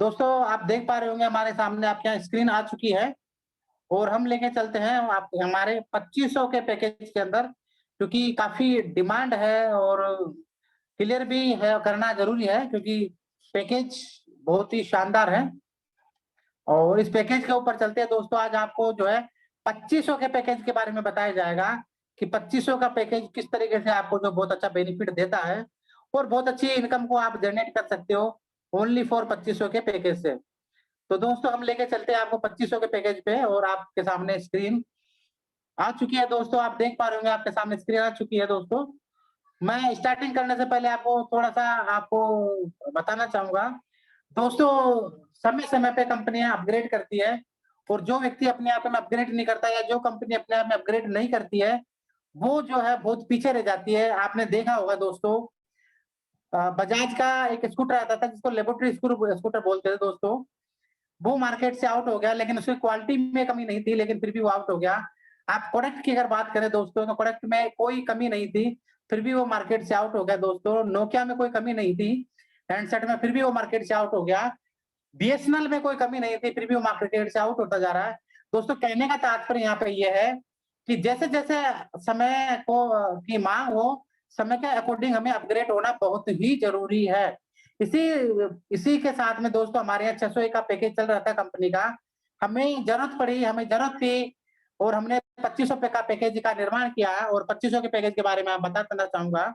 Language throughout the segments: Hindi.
दोस्तों आप देख पा रहे होंगे हमारे सामने आपके यहाँ स्क्रीन आ चुकी है और हम लेके चलते हैं आप हमारे 2500 के पैकेज के अंदर, क्योंकि काफी डिमांड है और क्लियर भी है, करना जरूरी है क्योंकि पैकेज बहुत ही शानदार है। और इस पैकेज के ऊपर चलते हैं दोस्तों, आज आपको जो है 2500 के पैकेज के बारे में बताया जाएगा कि 2500 का पैकेज किस तरीके से आपको जो बहुत अच्छा बेनिफिट देता है और बहुत अच्छी इनकम को आप जनरेट कर सकते हो ओनली फॉर 2500 के पैकेज से। तो दोस्तों हम लेके चलते हैं आपको 2500 के पैकेज पे और आपके सामने स्क्रीन आ चुकी है। दोस्तों आप देख पा रहे होंगे आपके सामने स्क्रीन आ चुकी है। दोस्तों मैं स्टार्टिंग करने से पहले आपको थोड़ा-सा आपको बताना चाहूँगा। दोस्तों समय-समय पे कंपनियाँ अपग्रेड करती है और जो व्यक्ति अपने आप में अपग्रेड नहीं करता या जो कंपनी अपने आप में अपग्रेड नहीं करती है, वो जो है बहुत पीछे रह जाती है। आपने देखा होगा दोस्तों, बजाज का एक स्कूटर आता था जिसको लेबोरेटरी स्कूटर बोलते थे दोस्तों। वो मार्केट से आउट हो गया, लेकिन उसकी क्वालिटी में कमी नहीं थी, लेकिन फिर भी वो आउट हो गया। आप प्रोडक्ट की अगर बात करें दोस्तों, तो प्रोडक्ट में कोई कमी नहीं थी, फिर भी वो मार्केट से आउट हो गया दोस्तों। नोकिया में कोई कमी नहीं थी, हैंडसेट में, फिर भी वो मार्केट से आउट हो गया। बीएसएनएल में कोई कमी नहीं थी, फिर भी वो मार्केट से आउट होता जा रहा है। दोस्तों कहने का तात्पर्य यहाँ पे ये है कि जैसे-जैसे समय को की माँग हो, समय के अकॉर्डिंग हमें अपग्रेड होना बहुत ही ज़रूरी है। इसी इसी के साथ में दोस्तों हमारे यहाँ 600 का पैकेज चल रहा था कंपनी का। हमें ज़रूरत पड़ी, हमें ज़रूरत थी और हमने 2500 का पैकेज का निर्माण किया है और 2500 के पैकेज के बारे में मैं बताना चाहूँगा।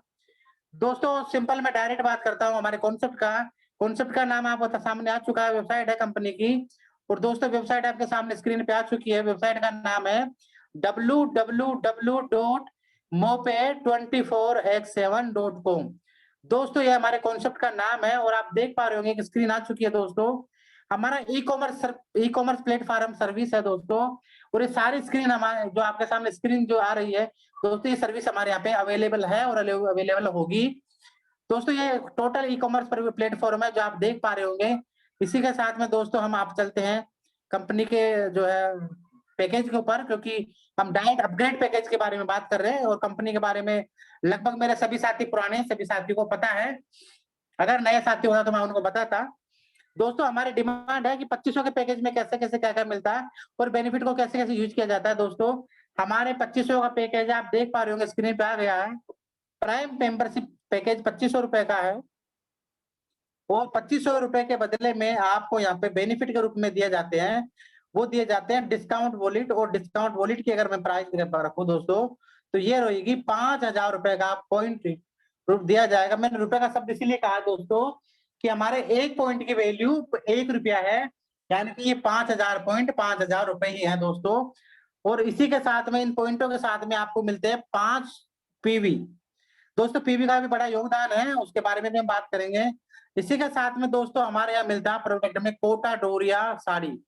दोस्तों सिंपल मैं डायरेक्ट बात करता हूँ हमारे कॉन्सेप्ट का। कॉन्सेप्ट का नाम आपको सामने आ चुका है, वेबसाइट है कंपनी की। और दोस्तों वेबसाइट आपके सामने स्क्रीन पे आ चुकी है। वेबसाइट का नाम है www.mope24x7.com। दोस्तों ये हमारे कॉन्सेप्ट का नाम है और आप देख पा रहे होंगे कि स्क्रीन आ चुकी है दोस्तों। हमारा ई कॉमर्स प्लेटफॉर्म सर्विस है दोस्तों। और ये सारी स्क्रीन हमारे जो आपके सामने स्क्रीन जो आ रही है दोस्तों, ये सर्विस हमारे यहाँ पे अवेलेबल है और अवेलेबल होगी। दोस्तों ये टोटल ई कॉमर्स पर प्लेटफॉर्म है जो आप देख पा रहे होंगे। इसी के साथ में दोस्तों हम आप चलते हैं कंपनी के जो है पैकेज के ऊपर, क्योंकि हम डायरेक्ट अपग्रेड पैकेज के बारे में बात कर रहे हैं और कंपनी के बारे में लगभग मेरे सभी साथी पुराने सभी साथियों को पता है। अगर नए साथी होता तो मैं उनको बताता। दोस्तों हमारी डिमांड है कि 2500 के पैकेज में कैसे-कैसे क्या-क्या मिलता है और बेनिफिट को कैसे-कैसे यूज़ किया जाता है दोस्तों। हमारे 2500 का पैकेज आप देख पा रहे होंगे स्क्रीन पे आ गया है। प्राइम मेंबरशिप पैकेज 2500 रुपए का है और 2500 रुपए के बदले में आपको यहाँ पे बेनिफिट के रूप में दिए जाते हैं, वो दिए जाते हैं डिस्काउंट वॉलेट। और डिस्काउंट वॉलेट की अगर मैं प्राइस रखूँ दोस्तों, तो ये रहेगी 5000 रुपए का पॉइंट दिया जाएगा। मैंने रुपए का शब्द इसीलिए कहा दोस्तों कि हमारे 1 पॉइंट की वैल्यू ₹1 है, यानी कि ये 5000 पॉइंट 5000 रुपए ही है दोस्तों। और इसी के साथ में इन पॉइंटों के साथ में आपको मिलते हैं 5 पीवी। दोस्तों पीवी का भी बड़ा योगदान है, उसके बारे में भी हम बात करेंगे। इसी के साथ में दोस्तों हमारे यहाँ मिलता है प्रोडक्ट में कोटा डोरिया साड़ी।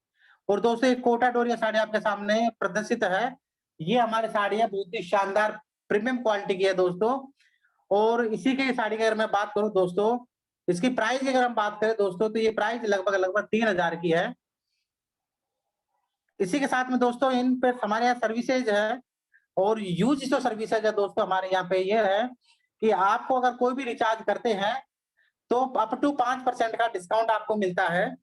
और दोस्तों ये कोटा डोरिया साड़ी आपके सामने प्रदर्शित है। ये हमारी साड़ी है, बहुत ही शानदार प्रीमियम क्वालिटी की है दोस्तों। और इसी की साड़ी की अगर मैं बात करूँ दोस्तों, इसकी प्राइस की अगर हम बात करें दोस्तों, तो ये प्राइस लगभग 3000 की है। इसी के साथ में दोस्तों इन पे हमारे यहाँ सर्विसेज है और यूज जो सर्विसेज है दोस्तों हमारे यहाँ पे ये है कि आपको अगर कोई भी रिचार्ज करते हैं तो अप टू 5% का डिस्काउंट आपको मिलता है।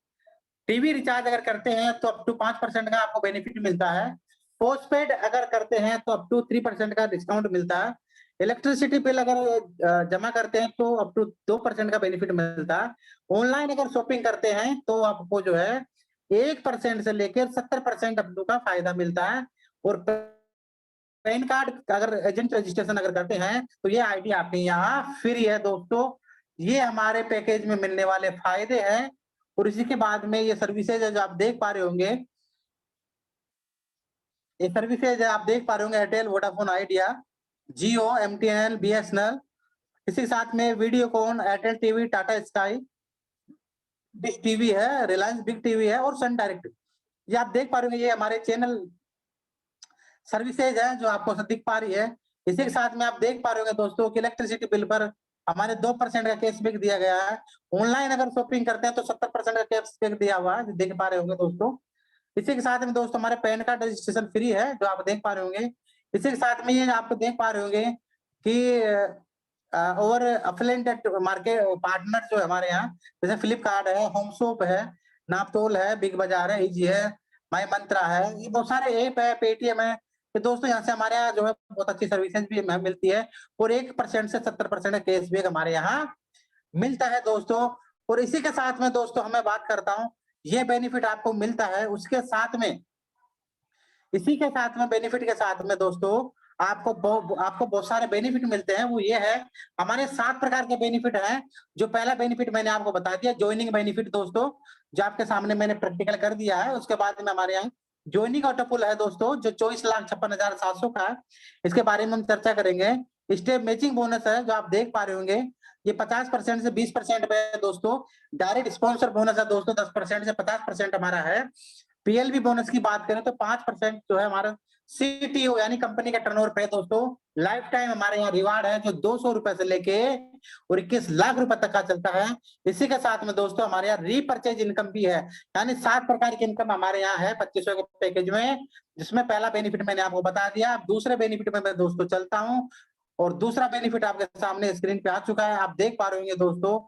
टीवी रिचार्ज अगर करते हैं तो अप टू 5% का आपको बेनिफिट मिलता है। पोस्टपेड अगर करते हैं तो अप टू 3% का डिस्काउंट मिलता है। इलेक्ट्रिसिटी बिल अगर जमा करते हैं तो अप टू 2% का बेनिफिट मिलता है। ऑनलाइन अगर शॉपिंग करते हैं तो आपको जो है 1% से लेकर 70% अप टू का फायदा मिलता है। और पैन कार्ड अगर एजेंट रजिस्ट्रेशन अगर करते हैं तो ये आईडी आपके यहाँ फ्री है दोस्तों। ये हमारे पैकेज में मिलने वाले फायदे हैं। और इसी के बाद में ये सर्विसेज है जो आप देख पा रहे होंगे, ये सर्विसेज है आप देख पा रहे होंगे एयरटेल, वोडाफोन आइडिया, जियो, एमटीएनएल, बीएसएनएल। इसी के साथ में Videocon, Airtel TV, Tata sky, dish TV है, रिलायंस बिग टीवी है और सन डायरेक्ट। ये आप देख पा रहे होंगे, ये हमारे चैनल सर्विसेज है जो आपको दिख पा रही है। इसी के साथ में आप देख पा रहे होंगे दोस्तों कि इलेक्ट्रिसिटी बिल पर हमारे 2% का कैशबैक दिया गया है। ऑनलाइन अगर शॉपिंग करते हैं तो 70% का कैशबैक दिया हुआ है, देख पा रहे होंगे दोस्तों। इसी के साथ में दोस्तों हमारे पैन कार्ड रजिस्ट्रेशन फ्री है जो आप देख पा रहे होंगे। इसी के साथ में ये आप देख पा रहे होंगे कि और अफिलिएटेड मार्केट पार्टनर जो है हमारे यहाँ, जैसे फ्लिपकार्ट है, होमशॉप है, नापतोल है, बिग बाजार है, इजी है, माई मंत्रा है, ये बहुत सारे ऐप है, पेटीएम है। तो दोस्तों यहाँ से हमारे यहाँ जो है बहुत अच्छी सर्विसेज भी हमें मिलती है, और 1% से 70% का कैशबैक हमारे यहाँ मिलता है दोस्तों। और इसी के साथ में दोस्तों हमें बात करता हूँ, ये बेनिफिट आपको मिलता है, उसके साथ में, इसी के साथ में, बेनिफिट के साथ में दोस्तों आपको बहुत सारे बेनिफिट मिलते हैं। वो ये है, हमारे 7 प्रकार के बेनिफिट हैं। जो पहला बेनिफिट मैंने आपको बता दिया, ज्वाइनिंग बेनिफिट दोस्तों, जो आपके सामने मैंने प्रैक्टिकल कर दिया है। उसके बाद में हमारे यहाँ ज्वाइनिंग ऑटो पुल है दोस्तों, जो 24,56,700 का है। इसके बारे में हम चर्चा करेंगे। स्टेप मैचिंग बोनस है, जो आप देख पा रहे होंगे, ये 50% से 20% पे है दोस्तों। डायरेक्ट स्पॉन्सर बोनस है दोस्तों, 10% से 50% हमारा है। पीएलबी बोनस की बात करें तो 5% जो है हमारा सीटीओ यानी कंपनी का टर्नओवर पे दोस्तों। लाइफ टाइम हमारे यहाँ रिवार्ड है, जो 200 रुपए से लेके और 21 लाख रुपए तक का चलता है। इसी के साथ में दोस्तों हमारे यहाँ रीपर्चेज इनकम भी है, यानी 7 प्रकार की इनकम हमारे यहाँ है 2500 के पैकेज में, जिसमें पहला बेनिफिट मैंने आपको बता दिया। दूसरे बेनिफिट में मैं दोस्तों चलता हूँ, और दूसरा बेनिफिट आपके सामने स्क्रीन पे आ चुका है, आप देख पा रहे होंगे दोस्तों।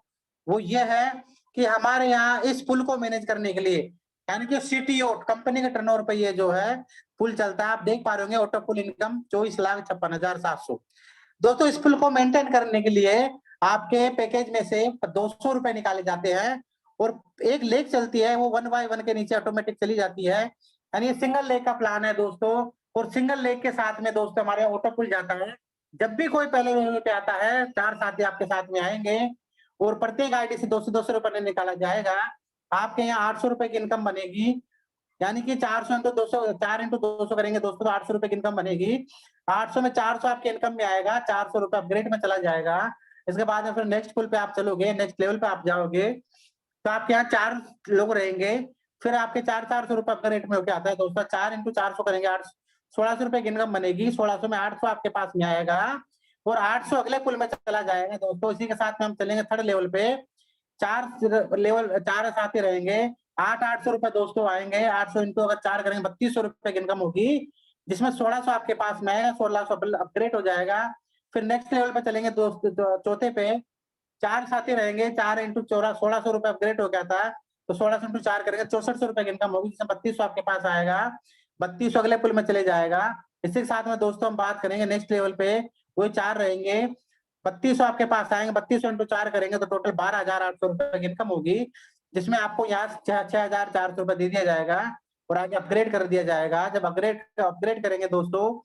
वो ये है कि हमारे यहाँ इस पुल को मैनेज करने के लिए, यानी कि सीटीओ कंपनी के टर्नओवर पे ये जो है पुल चलता है, आप देख पा रहे होंगे, ऑटो पुल इनकम 24,56,700। दोस्तों इस पुल को मेंटेन करने के लिए आपके पैकेज में से 200 रुपए निकाले जाते हैं, और एक लेग चलती है, वो 1 बाय 1 के नीचे ऑटोमेटिक चली जाती है, यानी ये सिंगल लेग का प्लान है दोस्तों। और सिंगल लेग के साथ में दोस्तों हमारे ऑटो पुल जाता है। जब भी कोई पहले लेवल पे आता है, 4 साथी आपके साथ में आएंगे, और प्रत्येक आईडी से 200 रुपए निकाला जाएगा। आपके यहाँ 800 रुपए की इनकम बनेगी, यानी कि 400 इंटू 200, 4 इंटू 200 करेंगे दोस्तों तो 800 रुपए की इनकम बनेगी। 800 में 400 आपके इनकम में आएगा, 400 रुपए अपग्रेड में चला जाएगा। इसके बाद में फिर नेक्स्ट पुल पे आप चलोगे, नेक्स्ट लेवल पे आप जाओगे, तो आपके यहाँ 4 लोग रहेंगे। फिर आपके 400 रुपए अपग्रेड में होके आता है दोस्तों। 4 इंटू 400 करेंगे, 1600 रुपए की इनकम बनेगी। 1600 में 800 आपके पास में आएगा, और 800 अगले पुल में चला जाएगा दोस्तों। इसी के साथ में हम चलेंगे थर्ड लेवल पे। 4 साथी रहेंगे, 800 रुपए दोस्तों आएंगे। 800 इंटू अगर 4 करेंगे, 3200 रुपए की इनकम होगी, जिसमें 1600 आपके पास में आएगा, 1600 अपग्रेड हो जाएगा। फिर नेक्स्ट लेवल पे चलेंगे दोस्तों, चौथे पे 4 साथी रहेंगे, 4 इंटू 1600 रुपए अपग्रेड हो गया था, तो 1600 इंटू 4 करेंगे, 6400 रुपए की इनकम होगी, जिसमें 3200 आपके पास आएगा। 3200 अगले पुल में चले जाएगा। इसी के साथ में दोस्तों हम बात करेंगे नेक्स्ट लेवल पे, वही 4 रहेंगे, 3200 आपके पास आएंगे, 3200 इंटू 4 करेंगे तो टोटल 12,800 रुपए की इनकम होगी, जिसमें आपको यहाँ 6,400 रुपए दे दिया जाएगा, और आगे अपग्रेड कर दिया जाएगा। जब अपग्रेड करेंगे दोस्तों,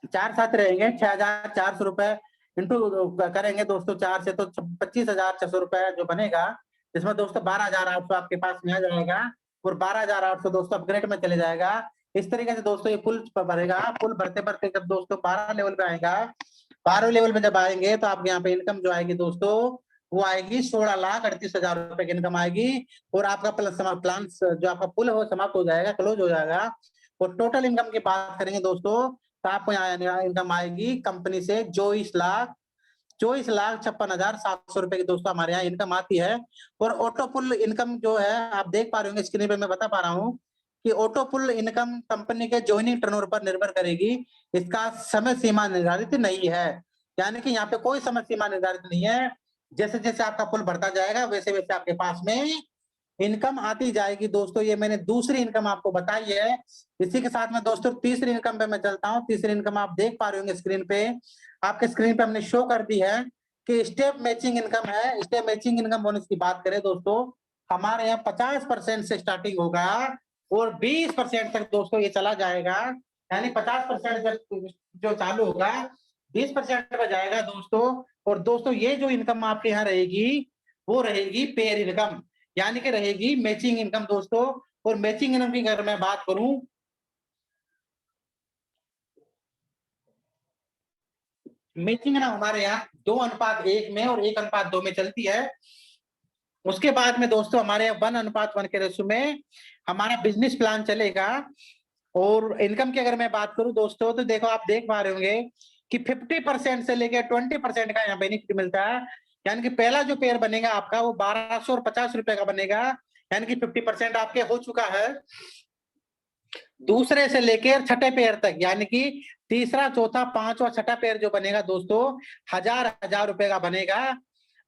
4 साथ रहेंगे, 6,400 रुपए इंटू करेंगे दोस्तों 4 से, तो 25,600 रुपए जो बनेगा, जिसमें दोस्तों 12,800 आपके पास में आ जाएगा, और 12,800 दोस्तों अपग्रेड में चले जाएगा। इस तरीके से दोस्तों ये पुल भरेगा। पुल भरते भरते जब दोस्तों 12 लेवल पे आएगा, 12 लेवल पे जब आएंगे, तो आपके यहाँ पे इनकम जो आएगी दोस्तों, वो आएगी 16,38,000 रुपए की इनकम आएगी। और आपका प्लान जो आपका पुल है वो समाप्त हो जाएगा, क्लोज हो जाएगा। और टोटल इनकम की बात करेंगे दोस्तों, तो आपको यहाँ इनकम आएगी कंपनी से 24,56,700 रुपए की दोस्तों हमारे यहाँ इनकम आती है। और ऑटो पुल इनकम जो है, आप देख पा रहे होंगे स्क्रीन पे, मैं बता पा रहा हूँ कि ऑटो पुल इनकम कंपनी के ज्वाइनिंग टर्नओवर पर निर्भर करेगी। इसका समय सीमा निर्धारित नहीं है, यानी कि यहाँ पे कोई समय सीमा निर्धारित नहीं है। जैसे जैसे आपका पुल बढ़ता जाएगा, वैसे वैसे आपके पास में इनकम आती जाएगी दोस्तों। ये मैंने दूसरी इनकम आपको बताई है। इसी के साथ में दोस्तों तीसरी इनकम पे मैं चलता हूँ। तीसरी इनकम आप देख पा रहे होंगे स्क्रीन पे, आपके स्क्रीन पे हमने शो कर दी है कि स्टेप मैचिंग इनकम है। स्टेप मैचिंग इनकम बोनस की बात करें दोस्तों, हमारे यहाँ 50% से स्टार्टिंग होगा, और 20% तक दोस्तों ये चला जाएगा, यानी 50% जब जो चालू होगा, 20% पे जाएगा दोस्तों। और दोस्तों ये जो इनकम आपके यहाँ रहेगी, वो रहेगी पेयर इनकम, यानी कि रहेगी मैचिंग इनकम दोस्तों। और मैचिंग इनकम की अगर मैं बात करूं, मैचिंग ना हमारे यहाँ 2:1 में और 1:2 में चलती है। उसके बाद में दोस्तों हमारे यहाँ 1:1 के रेशो में हमारा बिजनेस प्लान चलेगा। और इनकम की अगर मैं बात करूं दोस्तों, तो देखो आप देख पा रहे होंगे कि 50% से लेकर 20% का यहाँ बेनिफिट मिलता है। यानी कि पहला जो पेयर बनेगा आपका, वो 1250 रुपए का बनेगा, यानी कि 50% आपके हो चुका है। दूसरे से लेकर छठे पेयर तक, यानी कि तीसरा, चौथा, पांचवा, छठा पेयर जो बनेगा दोस्तों, 1,000 रुपए का बनेगा।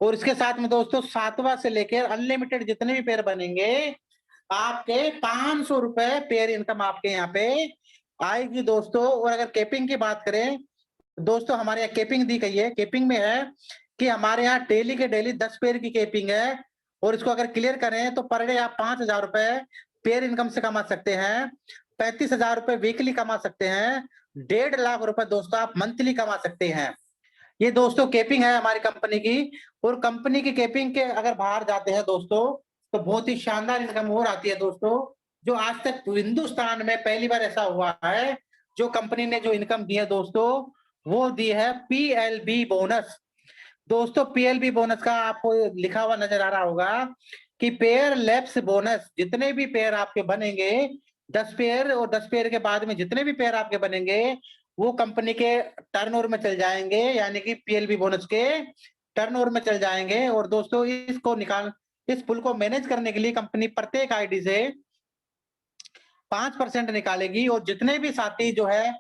और इसके साथ में दोस्तों 7वां से लेकर अनलिमिटेड जितने भी पेयर बनेंगे आपके 500 रुपए पेयर इनकम आपके यहाँ पे आएगी दोस्तों। और अगर केपिंग की बात करें दोस्तों, हमारे यहाँ केपिंग दी गई है। केपिंग में है कि हमारे यहाँ डेली के डेली 10 पेयर की केपिंग है, और इसको अगर क्लियर करें तो पर डे आप 5,000 रुपए पेयर इनकम से कमा सकते हैं, 35,000 रुपए वीकली कमा सकते हैं, 1.5 लाख रुपए दोस्तों आप मंथली कमा सकते हैं। ये दोस्तों केपिंग है हमारी कंपनी की। और कंपनी की केपिंग के अगर बाहर जाते हैं दोस्तों तो बहुत ही शानदार इनकम और आती है दोस्तों, जो आज तक हिंदुस्तान में पहली बार ऐसा हुआ है। जो कंपनी ने जो इनकम दी है दोस्तों वो दी है पीएलबी बोनस। दोस्तों पीएलबी बोनस का आपको लिखा हुआ नजर आ रहा होगा कि पेयर लैप्स बोनस। जितने भी पेयर आपके बनेंगे 10 पेयर, और 10 पेयर के बाद में जितने भी पेयर आपके बनेंगे वो कंपनी के टर्नओवर में चल जाएंगे, यानी कि पीएलबी बोनस के टर्नओवर में चल जाएंगे। और दोस्तों इस पुल को मैनेज करने के लिए कंपनी प्रत्येक आईडी से 5% निकालेगी, और जितने भी साथी जो है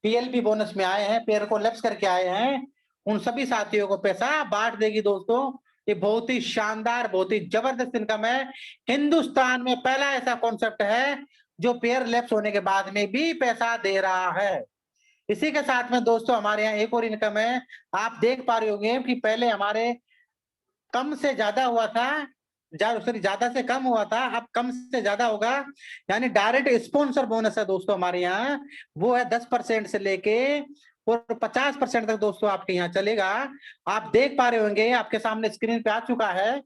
पीएलबी बोनस में आए हैं, पेयर को लैप्स करके आए हैं, उन सभी साथियों को पैसा बांट देगी दोस्तों। ये बहुत ही शानदार, बहुत ही जबरदस्त इनकम है। हिंदुस्तान में पहला ऐसा कॉन्सेप्ट है जो पेयर लैप्स होने के बाद में भी पैसा दे रहा है। इसी के साथ में दोस्तों हमारे यहाँ एक और इनकम है। आप देख पा रहे होंगे कि पहले हमारे कम से ज्यादा हुआ था, ज्यादा से कम हुआ था, अब कम से ज्यादा होगा, यानी डायरेक्ट स्पॉन्सर बोनस है दोस्तों हमारे यहाँ। वो है 10% से लेके और 50% तक दोस्तों आपके यहाँ चलेगा। आप देख पा रहे होंगे, आपके सामने स्क्रीन पे आ चुका है।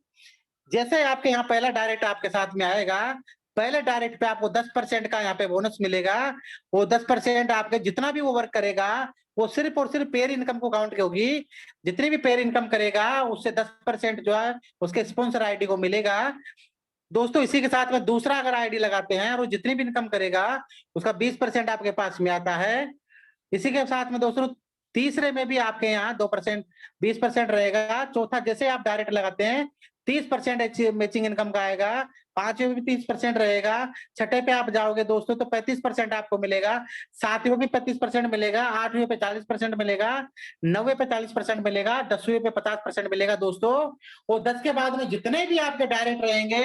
जैसे आपके यहाँ पहला डायरेक्ट आपके साथ में आएगा, पहले डायरेक्ट पे आपको 10% का यहाँ पे बोनस मिलेगा। वो 10% आपके जितना भी वो वर्क करेगा वो सिर्फ और सिर्फ पेयर इनकम को काउंट होगी। जितनी भी पेयर इनकम करेगा उससे 10% जो है उसके स्पॉन्सर आईडी को मिलेगा दोस्तों। इसी के साथ में दूसरा अगर आईडी लगाते हैं और वो जितनी भी इनकम करेगा उसका 20% आपके पास में आता है। इसी के साथ में दोस्तों तीसरे में भी आपके यहाँ 2% 20% रहेगा। चौथा जैसे आप डायरेक्ट लगाते हैं 30% मैचिंग इनकम का आएगा। पांचवें में भी 30% रहेगा। छठे पे आप जाओगे दोस्तों तो 35% आपको मिलेगा। सातवें पे 35% मिलेगा। आठवें पे 40% मिलेगा। नौवें पे 40% मिलेगा। 10वें पे 50% मिलेगा दोस्तों। और 10 के बाद में जितने भी आपके डायरेक्ट रहेंगे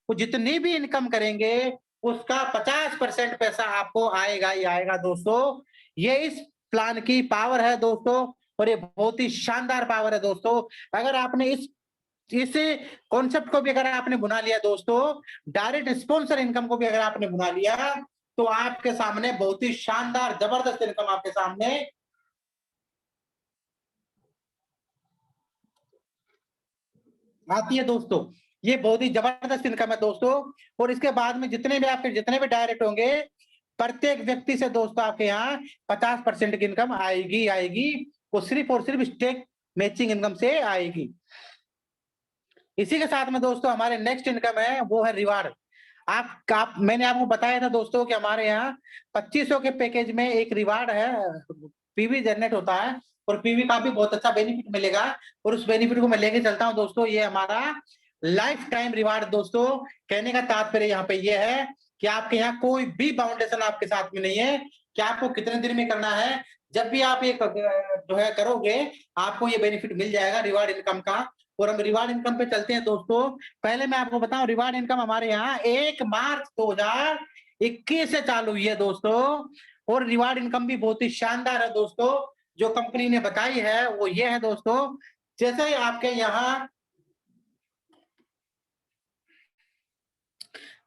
वो जितनी भी इनकम करेंगे उसका 50% पैसा आपको आएगा ही आएगा दोस्तों। ये इस प्लान की पावर है दोस्तों, और ये बहुत ही शानदार पावर है दोस्तों। अगर आपने इस कॉन्सेप्ट को भी अगर आपने बुना लिया दोस्तों, डायरेक्ट स्पॉन्सर इनकम को भी अगर आपने बुना लिया तो आपके सामने बहुत ही शानदार जबरदस्त इनकम आपके सामने आती है दोस्तों। ये बहुत ही जबरदस्त इनकम है दोस्तों। और इसके बाद में जितने भी डायरेक्ट होंगे प्रत्येक व्यक्ति से दोस्तों आपके यहाँ 50% की इनकम आएगी आएगी। वो सिर्फ और सिर्फ स्टेक मैचिंग इनकम से आएगी। इसी के साथ में दोस्तों हमारे नेक्स्ट इनकम है वो है रिवार्ड। मैंने आपको बताया था दोस्तों कि हमारे यहाँ 2500 के पैकेज में एक रिवार्ड है, पीवी जनरेट होता है, और पीवी का भी बहुत अच्छा बेनिफिट मिलेगा। और उस बेनिफिट को मैं लेके चलता हूँ दोस्तों। ये हमारा लाइफ टाइम रिवार्ड दोस्तों। कहने का तात्पर्य यहाँ पे ये है कि आपके यहाँ कोई भी बाउंडेशन आपके साथ में नहीं है कि आपको कितने दिन में करना है। जब भी आप ये जो है करोगे आपको ये बेनिफिट मिल जाएगा रिवार्ड इनकम का। और हम रिवार्ड इनकम पे चलते हैं दोस्तों। पहले मैं आपको बताऊं रिवार्ड इनकम हमारे यहाँ 1 मार्च 2021 से चालू हुई है दोस्तों। और रिवार्ड इनकम भी बहुत ही शानदार है दोस्तों। जो कंपनी ने बताई है वो ये है दोस्तों। जैसे ही आपके यहाँ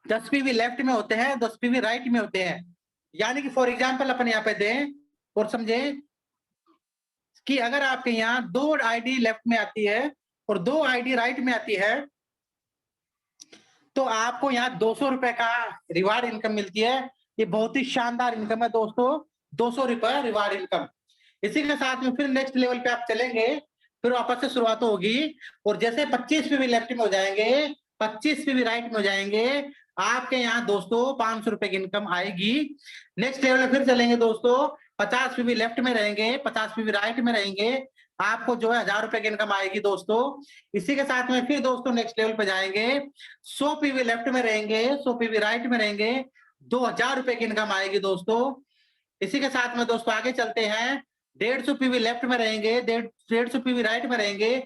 10 पीवी लेफ्ट में होते हैं, 10 पीवी राइट में होते हैं। यानी कि फॉर एग्जाम्पल अपन यहाँ पे दें और समझे कि अगर आपके यहाँ 2 आईडी लेफ्ट में आती है और 2 आईडी राइट में आती है तो आपको यहाँ 200 रुपए का रिवार्ड इनकम मिलती है। ये बहुत ही शानदार इनकम है दोस्तों, 200 रुपए रिवार्ड इनकम। इसी के साथ में फिर नेक्स्ट लेवल पे आप चलेंगे, फिर वापस से शुरुआत होगी। और जैसे 25 पे भी लेफ्ट में हो जाएंगे, 25 पे भी राइट में हो जाएंगे, आपके यहाँ दोस्तों 500 रुपए की इनकम आएगी। नेक्स्ट लेवल में फिर चलेंगे दोस्तों, 50 पे भी लेफ्ट में रहेंगे, 50 पे भी राइट में रहेंगे, आपको जो है 1000 रुपए की इनकम आएगी दोस्तों। इसी के साथ में फिर दोस्तों नेक्स्ट लेवल पे जाएंगे, 100 पीवी लेफ्ट में रहेंगे, 100 पीवी राइट में रहेंगे, 2000 रुपए की इनकम आएगी दोस्तों। इसी के साथ में दोस्तों आगे चलते हैं, 150 पीवी लेफ्ट में रहेंगे, 150 पीवी राइट में रहेंगे,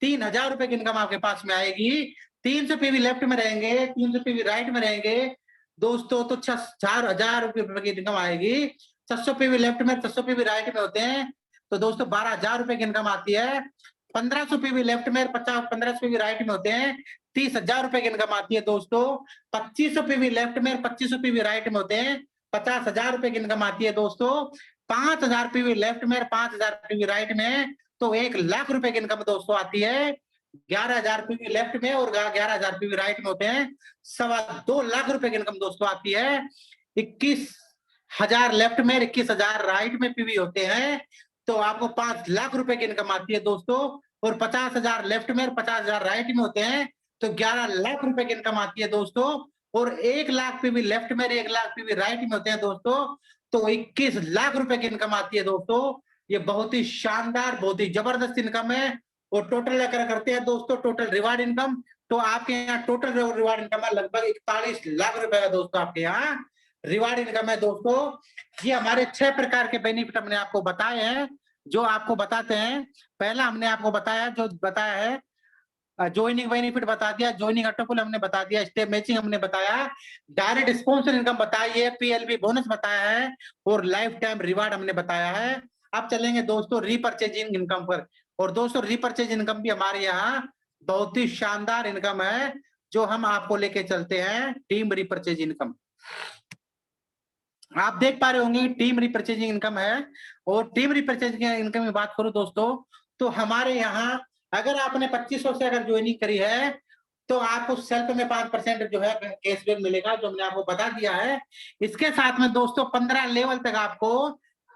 3,000 रुपए की इनकम आपके पास में आएगी। 300 पीवी लेफ्ट में रहेंगे, 300 पीवी राइट में रहेंगे दोस्तों, तो 4,000 रुपए की इनकम आएगी। 600 पीवी लेफ्ट में, 600 पीवी राइट में होते हैं, तो दोस्तों 12,000 रुपए की इनकम आती है। 1500 पीवी लेफ्ट में, 1500 पीवी राइट में होते हैं, 30,000 रुपए की इनकम आती है दोस्तों। 2500 पीवी लेफ्ट में, 2500 पीवी राइट में होते हैं, 50,000 रुपए की इनकम आती है दोस्तों। 5,000 पीवी लेफ्ट में, 5,000 पीवी राइट में, तो 1,00,000 रुपए की इनकम दोस्तों आती है। 11,000 पीवी लेफ्ट में और 11,000 पीवी राइट में होते हैं, 2.25 लाख रुपए की इनकम दोस्तों आती है। 21,000 लेफ्ट में, 21,000 राइट में पीवी होते हैं, तो आपको 5,00,000 रुपए की इनकम आती है दोस्तों। और 50,000 लेफ्ट में और 50,000 राइट में होते हैं, तो 11,00,000 रुपए की इनकम आती है दोस्तों। और 1,00,000 पीवी लेफ्ट में, 1,00,000 पीवी राइट में होते हैं दोस्तों, तो 21,00,000 रुपए की इनकम आती है दोस्तों। ये बहुत ही शानदार, बहुत ही जबरदस्त इनकम है। और टोटल अगर करते हैं दोस्तों, टोटल रिवार्ड इनकम, तो आपके यहाँ टोटल रिवार्ड इनकम है लगभग 41,00,000 रुपए का दोस्तों आपके यहाँ रिवार्ड इनकम है दोस्तों। ये हमारे 6 प्रकार के बेनिफिट हमने आपको बताए हैं, जो आपको बताते हैं। पहला हमने आपको बताया, जो बताया है ज्वाइनिंग बेनिफिट बता दिया, ज्वाइनिंग ऑटोपुल हमने बता दिया, स्टेप मैचिंग हमने बताया, डायरेक्ट स्पॉन्सर इनकम बताई है, पीएलबी बोनस बताया है, और लाइफ टाइम रिवार्ड हमने बताया है। अब चलेंगे दोस्तों रीपरचेजिंग इनकम पर। और दोस्तों रीपरचेज इनकम भी हमारे यहाँ बहुत ही शानदार इनकम है, जो हम आपको लेके चलते हैं, टीम रीपरचेज इनकम। आप देख पा रहे होंगे टीम रिपर्चेजिंग इनकम है। और टीम रिपर्चेजिंग इनकम की बात करूं दोस्तों, तो हमारे यहाँ अगर आपने 2500 से अगर ज्वाइनिंग करी है, तो आपको सेल्फ में 5% जो है कैशबैक मिलेगा, जो हमने आपको बता दिया है। इसके साथ में दोस्तों 15 लेवल तक आपको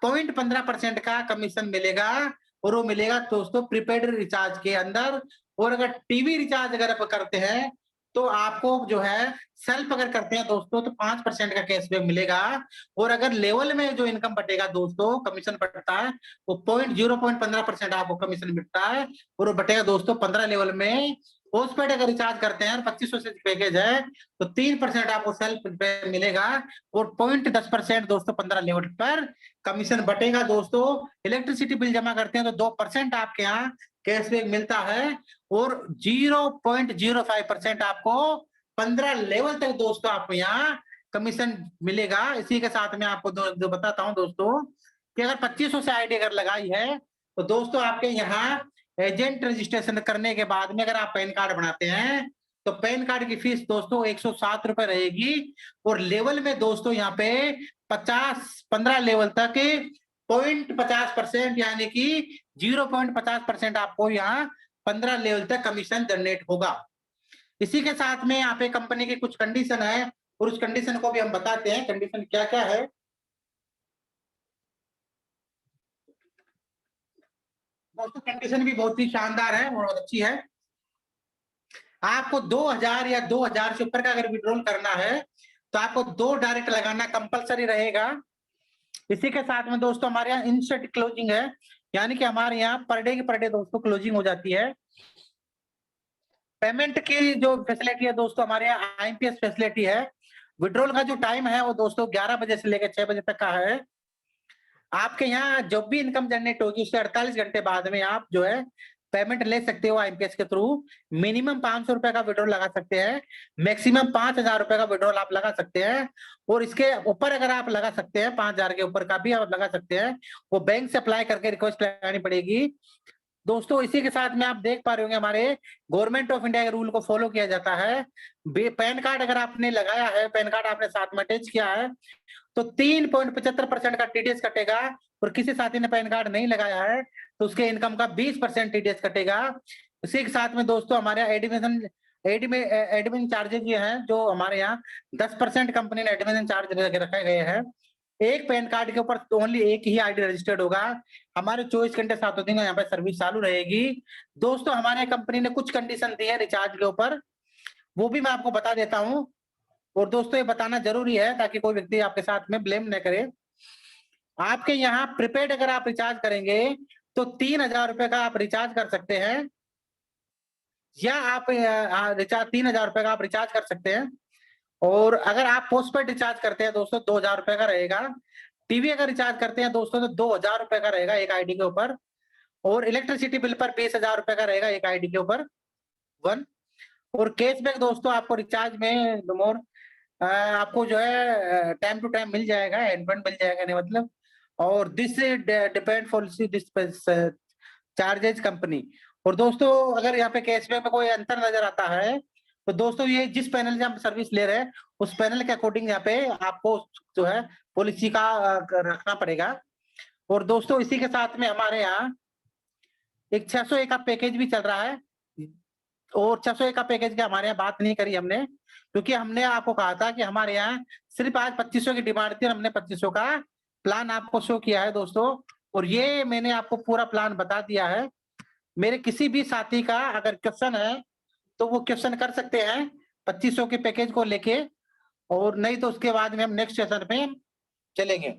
0.15% का कमीशन मिलेगा, और वो मिलेगा दोस्तों प्रीपेड रिचार्ज के अंदर। और अगर टीवी रिचार्ज अगर आप करते हैं, तो आपको जो है सेल्फ अगर करते हैं दोस्तों, तो 5% का कैशबैक मिलेगा। और अगर लेवल में जो इनकम बटेगा दोस्तों, कमीशन बटता है, वो 0.15% आपको कमीशन मिलता है, और वो बटेगा दोस्तों 15 लेवल में। पोस्टपेड अगर रिचार्ज करते हैं, 2500 से पैकेज है, तो 3% आपको सेल्फ पे मिलेगा, और 0.10% दोस्तों 15 लेवल पर कमीशन बटेगा दोस्तों। इलेक्ट्रिसिटी बिल जमा करते हैं, तो 2% आपके यहाँ कैशबैक मिलता है, और 0.05% आपको 15 लेवल तक दोस्तों आपको यहाँ कमीशन मिलेगा। इसी के साथ में आपको दो बताता हूं दोस्तों, कि अगर 2500 से आईडी अगर लगाई है, तो दोस्तों आपके यहाँ एजेंट रजिस्ट्रेशन करने के बाद में अगर आप पैन कार्ड बनाते हैं, तो पैन कार्ड की फीस दोस्तों 107 रुपए रहेगी। और लेवल में दोस्तों यहाँ पे 15 लेवल तक 0.50% यानी कि 0.50% आपको यहाँ 15 लेवल तक कमीशन जनरेट होगा। इसी के साथ में यहाँ पे कंपनी की कुछ कंडीशन है, और उस कंडीशन को भी हम बताते हैं, कंडीशन क्या क्या है। दोस्तों कंडीशन भी बहुत ही शानदार है, बहुत अच्छी है। आपको 2,000 या 2,000 से ऊपर का अगर विड्रॉल करना है, तो आपको 2 डायरेक्ट लगाना कंपलसरी रहेगा। इसी के साथ में दोस्तों हमारे यहाँ इंस्टेंट क्लोजिंग है, यानी कि हमारे यहाँ पर डे की पर डे दोस्तों क्लोजिंग हो जाती है। पेमेंट की जो फैसिलिटी है दोस्तों, हमारे यहाँ आईएमपीएस फैसिलिटी है। विड्रॉल का जो टाइम है वो दोस्तों 11 बजे से लेकर 6 बजे तक का है। आपके यहाँ जब भी इनकम जनरेट होगी, उससे 48 घंटे बाद में आप जो है पेमेंट ले सकते हो आईएमपीएस के थ्रू। मिनिमम 500 रुपए का विड्रॉल लगा सकते हैं, मैक्सिमम 5,000 रुपए का विड्रॉल आप लगा सकते हैं। और इसके ऊपर अगर आप लगा सकते हैं, 5,000 के ऊपर का भी आप लगा सकते हैं, वो बैंक से अप्लाई करके रिक्वेस्ट लगानी पड़ेगी दोस्तों। इसी के साथ में आप देख पा रहे होंगे हमारे गवर्नमेंट ऑफ इंडिया के रूल को फॉलो किया जाता है। पैन कार्ड अगर आपने लगाया है, पैन कार्ड आपने साथ में अटैच किया है, तो 3.75% का टीडीएस कटेगा। और किसी साथी ने पैन कार्ड नहीं लगाया है, तो उसके इनकम का 20% टीडीएस कटेगा। इसी के साथ में दोस्तों हमारे यहाँ एडमिन चार्जेस ये हैं, जो हमारे यहाँ 10% कंपनी ने एडमिन चार्ज रखे गए हैं। एक पैन कार्ड के ऊपर ओनली एक ही आईडी रजिस्टर्ड होगा। हमारे 24 घंटे 7 दिन यहाँ पे सर्विस चालू रहेगी दोस्तों। हमारे कंपनी ने कुछ कंडीशन दी है रिचार्ज के ऊपर, वो भी मैं आपको बता देता हूँ। और दोस्तों ये बताना जरूरी है, ताकि कोई व्यक्ति आपके साथ में ब्लेम न करे। आपके यहाँ प्रीपेड अगर आप रिचार्ज करेंगे, तो 3,000 रुपए का आप रिचार्ज कर सकते हैं, या आप रिचार्ज 3,000 रुपए का आप रिचार्ज कर सकते हैं। और अगर आप पोस्टपेड रिचार्ज करते हैं दोस्तों, 2,000 रुपए का रहेगा। टीवी अगर रिचार्ज करते हैं दोस्तों, तो 2,000 रुपए का रहेगा एक आईडी के ऊपर। और इलेक्ट्रिसिटी बिल पर 20,000 रुपए का रहेगा एक आईडी के ऊपर 1। और कैशबैक दोस्तों आपको रिचार्ज में मोर आपको जो है टाइम टू टाइम मिल जाएगा, हैंड मिल जाएगा नहीं मतलब। और this depend policy this charges company. और दोस्तों अगर यहाँ पे कैशबैक में कोई अंतर नजर आता है तो दोस्तों ये जिस पैनल से हम सर्विस ले रहे हैं उस पैनल के अकॉर्डिंग यहाँ पे आपको जो है पॉलिसी का रखना पड़ेगा। और दोस्तों इसी के साथ में हमारे यहाँ एक 601 का पैकेज भी चल रहा है। और 601 का पैकेज की हमारे यहाँ बात नहीं करी हमने, क्योंकि हमने आपको कहा था कि हमारे यहाँ सिर्फ आज 2500 की डिमांड थी और हमने 2500 का प्लान आपको शो किया है दोस्तों। और ये मैंने आपको पूरा प्लान बता दिया है। मेरे किसी भी साथी का अगर क्वेश्चन है तो वो क्वेश्चन कर सकते हैं 2500 के पैकेज को लेके, और नहीं तो उसके बाद में हम नेक्स्ट सेशन पे चलेंगे।